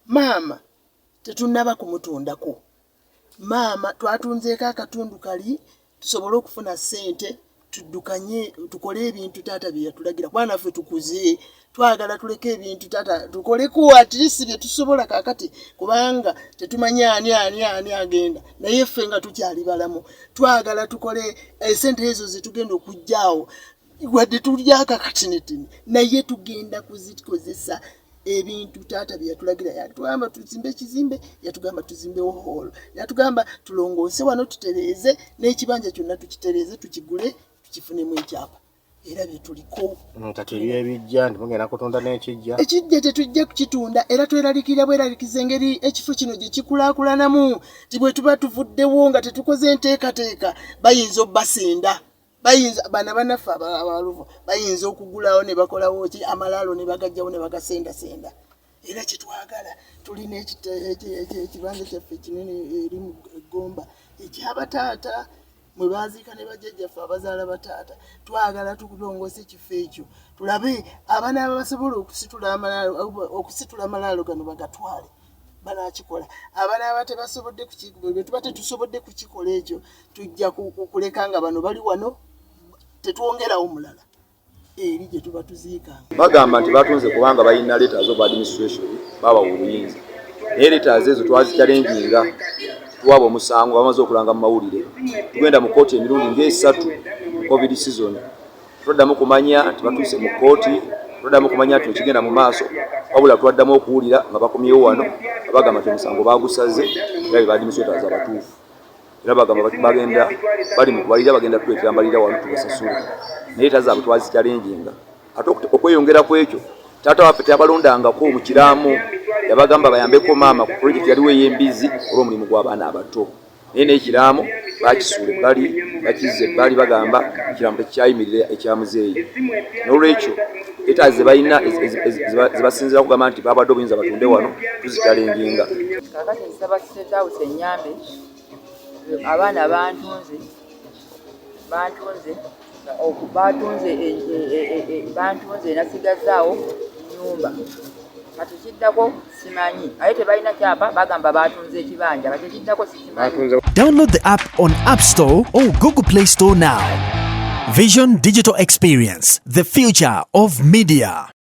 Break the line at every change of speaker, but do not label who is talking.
Mama tetunaba kumutundako. Mama twatunzeeko akatundu kali tusobole okufuna ssente tuddukanye tukole ebintu taata bye yatulagira. Kuba naffe tukuze twagala tuleke ebintu taata tukoleko at least bye tusobola kaakati kubanga tetumanya ani agenda naye ffe nga tukyali balamu twagala tukole ssente ezo zetugenda okujjaawo wadde tulya kakatinitini naye tugenda kuzikozesa ebintu taata bye yatulagira. Yatugamba tuzimbe ekizimbe, yatugamba tuzimbewo hall, yatugamba tulongoose wano tutereeze n'ekibanja kyonna tukitereeze tukigule tukifunemu ekyapa era bye tuliko.
Kati ebijja ntimugenda kutunda n'ekijja.
Ekijja tetujja kukitunda era tweralikira bweralikiza engeri ekifo kino gye kikulaakulanamu ti bwe tuba tuvuddewo nga tetukoze enteekateeka bayinza obbasenda. Bayinza bana banaffe abaluvu bayinza okugulawo ne bakolawo ki amalaalo ne bagajjawo ne bagasenda era kitwagala tulina ekibanja kyaffe kinene eri mu Gomba ekyabataata mwe baziika ne bajjajjaffe abazaala bataata twagala tukulongoose ekifo ekyo tulabe abaana abasobola okusitula amalaalo gano bagatwale banakikola. Abaana abatebasobodde bwe tuba tetusobodde kukikola ekyo tujja kuleka nga bano bali wano tetwongerawo mulala eri gye tuba tuziika.
Bagamba nti batunze kubanga balina letters of administration baba obuyinza naye letters ezo twazichallenginga tuwaba omusango bamaze okulanga mu mawulire tugenda mu kooti emirundi ng'esatu mu covid season tuddamu kumanya nti batuuse mu kooti tuddamu kumanya nti ekigenda mu maaso wabula twaddamu okuwulira nga bakomyewo wano bagamba nti omusango bagusaze era be administrators abatuufu era bagamba bagenda bali mu kubalira bagenda tuletera mbalira wano tubasasula naye tazaabwe twazichallenginga ate okweyongera ku ekyo taata waffe teyabalondangako mu kiraamo yabagamba bayambeko maama ku project yaliwo ey'embizi olw'omulimu gw'abaana abato naye n'ekiraamo bakisuule bali bakizze bali bagamba ekiraamo tekikyayimirira ekyamuzeeyi n'olwekyo letters ze balina zebasinzira kugamba nti babadde obuyinza batunde wano tuzichallenginga.
Kaakati nsaba State House ennyambe abaana bantunze nasigazaawo nyumba kati kiddako simanyi aye tebalina kyapa bagamba batunze ekibanja kati kiddako sikimanyi.
Download the app on App Store or Google Play Store now. Vision Digital Experience, the future of media.